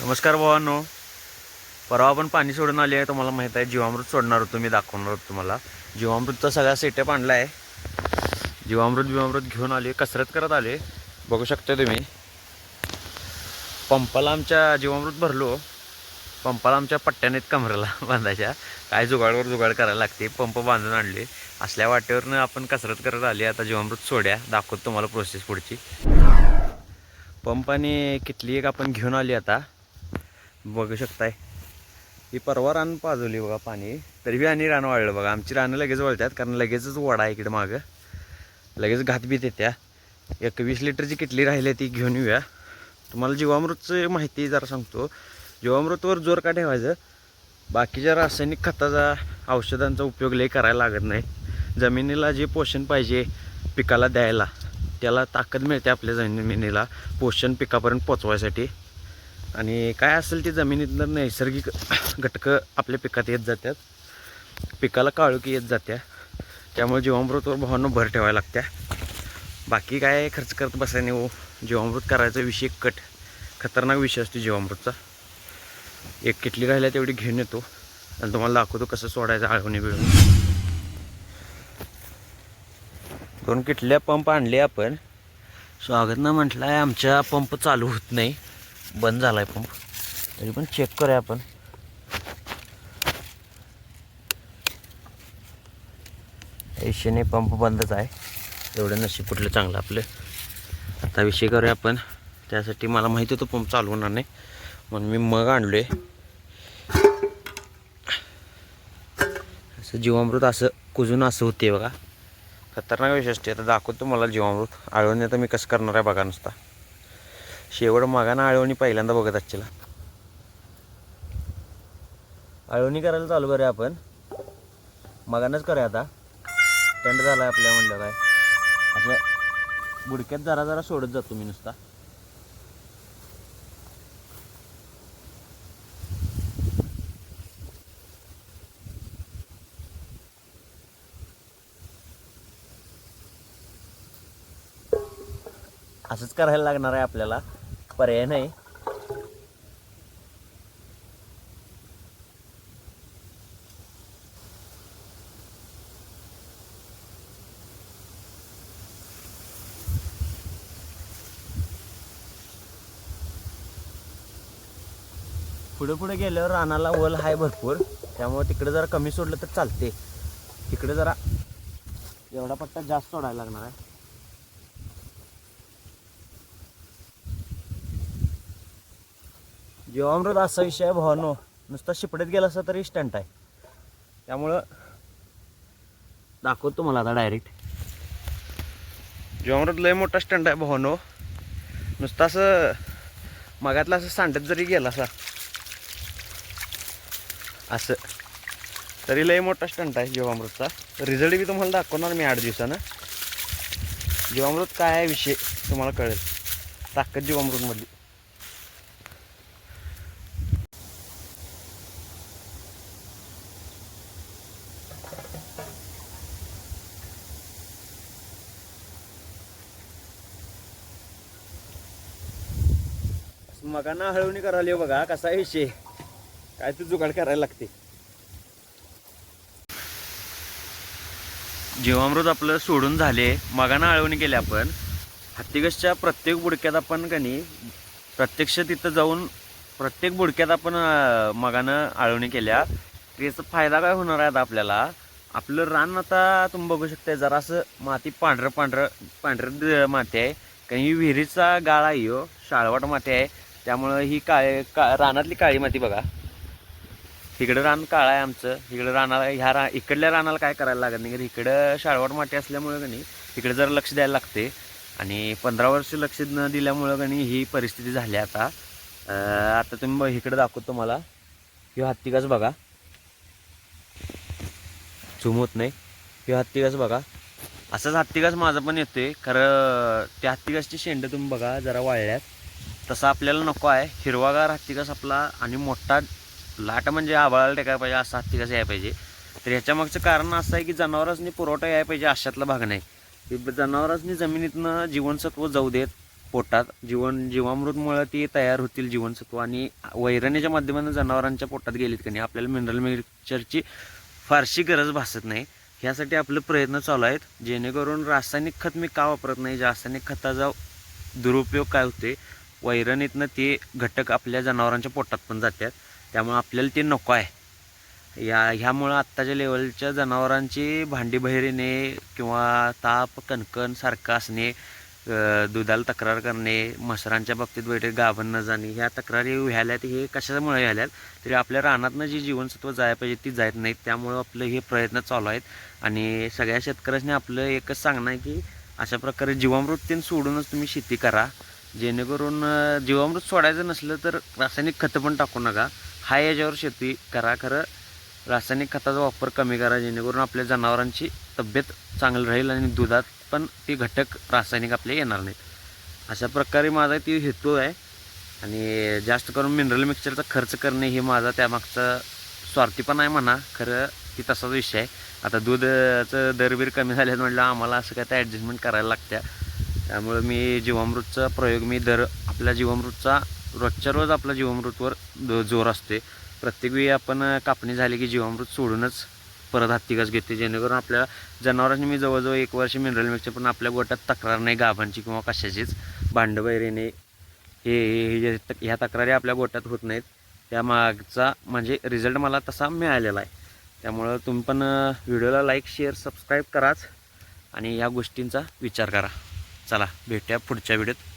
नमस्कार भावांनो. परवा आपण पाणी सोडून आले आहे. तुम्हाला माहीत आहे जीवामृत सोडणार होतो, मी दाखवणार होतो तुम्हाला. जीवामृतचा सगळा सेटअप आणला आहे. जीवामृत घेऊन आले, कसरत करत आले. बघू शकता तुम्ही. पंपाला आमच्या जीवामृत भरलो. पंपाला आमच्या पट्ट्याने कमरेला बांधायच्या. काय जुगाड करायला लागते. पंप बांधून आणले. असल्या वाटेवरनं आपण कसरत करत आले. आता जीवामृत सोड्या दाखवतो तुम्हाला प्रोसेस पुढची. पंप आणि किटली एक आपण घेऊन आली. आता बघू शकताय, ही परवा रान पाजवली बघा पाणी, तरी बी आणि रान वाळलं बघा. आमची रानं लगेच वळतात, कारण लगेचच वडा आहे इकडे मागं, लगेच घातबीत येत्या. एक 20 लिटरची किटली राहिली, ती घेऊन येऊया. तुम्हाला जीवामृतची माहिती जरा सांगतो. जीवामृतवर जोर का ठेवायचं, बाकीच्या रासायनिक खताचा औषधांचा उपयोग लई करायला लागत नाही. जमिनीला जे पोषण पाहिजे पिकाला द्यायला, त्याला ताकद मिळते आपल्या जमिनीला पोषण पिकापर्यंत पोचवायसाठी. आणि काय असेल ते जमिनीतलं नैसर्गिक घटकं आपल्या पिकात येत जातात, पिकाला काळुकी येत जात्या. त्यामुळे जीवामृतवर भावांना भर ठेवायला लागत्या. बाकी काय खर्च करत बसाय नाही हो. जीवामृत करायचा विषय खतरनाक विषय असतो जीवामृतचा. एक किटली राहिल्या तेवढी घेऊन येतो आणि तुम्हाला दाखवतो कसं सोडायचं आळवणी बिळवणी. 2 किटल्या पंप आणले आपण. स्वागतनं म्हटलं आहे आमच्या पंप चालू होत नाही, बंद झाला आहे पंप. तरी पण चेक करूया आपण. ऐशीने पंप बंदच आहे. एवढं नशीब कुठलं चांगलं आपलं. आता विषय करूया आपण. त्यासाठी मला माहिती होतं पंप चालू होणार नाही, म्हणून मी मग आणलो आहे. असं जीवामृत असं कुजून असं होते बघा. खतरनाक विषय असते. आता दाखवतो मला जीवामृत आळवणी. आता मी कसं करणार आहे बघा नुसता. शेवट मागानं आळवणी पहिल्यांदा बघत असतील. आळवणी करायला चालू करूया आपण. मगानंच करूया आता. थंड झाला आहे आपल्या म्हणलं काय. असं बुडक्यात जरा जरा सोडत जातो मी नुसता. असंच करायला लागणार आहे आपल्याला, पर्याय नाही. पुढे गेल्यावर रानाला वल आहे भरपूर, त्यामुळे तिकडे जरा कमी सोडलं तर चालते. तिकडे जरा एवढा पट्टा जास्त सोडायला लागणार आहे. जीवामृत असा विषय आहे भावांनो, नुसता शिपडत गेला असता तरी स्टंट आहे. त्यामुळं दाखवतो मला आता डायरेक्ट. जीवामृत लय मोठा स्टंट आहे भावांनो. नुसतं असं मगातला असं सांडत जरी गेला असं तरी लय मोठा स्टंट आहे जीवामृतचा. रिझल्ट बी तुम्हाला दाखवणार मी 8 दिवसानं. जीवामृत काय आहे विषय तुम्हाला कळेल. ताकद जीवामृतमधली. मगांना हळवणी करायला बघा कसा विषय. काय तू जुगाड करायला लागते. जीवामृत आपलं सोडून झाले. मगांना हळवणी केली आपण. हत्तीगसच्या प्रत्येक बुडक्यात आपण कणी प्रत्यक्ष तिथं जाऊन प्रत्येक बुडक्यात आपण मगानं आळवणी केल्या. त्याचा फायदा काय होणार आहे आता आपल्याला. आपलं रान आता तुम्ही बघू शकता जरासं माती पांढरं माती आहे, कारण ही विहिरीचा गाळा आहे हो, शाळवाट माती आहे. त्यामुळं ही रानातली काळी माती बघा. इकडं रान काळा आहे आमचं. इकडं रानाला इकडल्या रानाला काय करायला लागत नाही, कारण इकडं शाळवाट माती असल्यामुळं कणी इकडे जरा लक्ष द्यायला लागते. आणि 15 वर्ष लक्ष न दिल्यामुळं कणी ही परिस्थिती झाली आता. आता तुम्ही इकडे दाखवतो मला. ही हत्तीगास बघा, झूम होत नाही. ही हत्तीगास बघा. असंच हत्तीगास माझं पण येतोय. खरं त्या हत्तीगासची शेंड तुम्ही बघा जरा वाळल्यात. तसं आपल्याला नको आहे. हिरवागार हत्तीगास आपला आणि मोठा लाट म्हणजे आभाळाला टेकायला पाहिजे असा हत्तीगास यायला पाहिजे. तर ह्याच्या मागचं कारण असं आहे की जनावरांनी पुरवठा यायला पाहिजे अशातला भाग नाही. जनावरांनी जमिनीतनं जीवनसत्व जाऊ देत, पोटात जीवामृतमुळे ती तयार होतील जीवनसत्व, आणि वैरणीच्या माध्यमातून जनावरांच्या पोटात गेलीत की नाही आपल्याला मिनरल मिक्सचरची फारशी गरज भासत नाही. ह्यासाठी आपले प्रयत्न चालू आहेत, जेणेकरून रासायनिक खत मी का वापरत नाही. रासायनिक खताचा दुरुपयोग काय होते, वैरणीतनं ते घटक आपल्या जनावरांच्या पोटात पण जातात, त्यामुळे आपल्याला ते नको आहे. ह्यामुळं आत्ताच्या लेवलच्या जनावरांची भांडी बाहेर येणे किंवा ताप कणकण सारखं असणे, दुधाला तक्रार करणे, मसरांच्या बाबतीत बैठक गाभण न जाणे, ह्या तक्रारी व्हायल्यात. हे कशामुळे व्हायल्यात, तरी आपल्या रानातनं जी जीवनसत्व जायला पाहिजे ती जात नाहीत. त्यामुळं आपलं हे प्रयत्न चालू आहेत. आणि सगळ्या शेतकऱ्यांनी आपलं एकच सांगणं आहे की अशा प्रकारे जीवामृत सोडूनच तुम्ही शेती करा, जेणेकरून जीवामृत सोडायचं नसलं तर रासायनिक खतं पण टाकू नका. हा याच्यावर शेती करा. खरं रासायनिक खताचा वापर कमी करा, जेणेकरून आपल्या जनावरांची तब्येत चांगली राहील आणि दुधात पण ते घटक रासायनिक आपले येणार नाहीत. अशा प्रकारे माझा ती हेतू आहे. आणि जास्त करून मिनरल मिक्सचरचा खर्च करणे हे माझा त्यामागचा स्वार्थीपणा आहे म्हणा. खरं ती तसाच विषय आहे. आता दूधाचं दरबीर कमी झाल्यात म्हटलं आम्हाला असं काय तर ॲडजस्टमेंट करायला लागत्या. त्यामुळं मी जीवामृतचा प्रयोग आपल्या जीवामृतचा रोजच्या रोज आपल्या जीवामृतवर जोर असते. प्रत्येक वेळी आपण कापणी झाली की जीवामृत सोडूनच परत हातीकाच घेते, जेणेकरून आपल्या जनावरांनी मी जवळजवळ 1 वर्ष मिनरल मिक्सचर, पण आपल्या गोट्यात तक्रार नाही गाभांची किंवा कशाचीच. भांडं वगैरे येणे ह्या तक्रारी आपल्या गोट्यात होत नाहीत. त्यामागचा म्हणजे रिझल्ट मला तसा मिळालेला आहे. त्यामुळं तुम्ही पण व्हिडिओला लाईक शेअर सबस्क्राईब कराच आणि या गोष्टींचा विचार करा. चला भेटूया पुढच्या व्हिडिओत.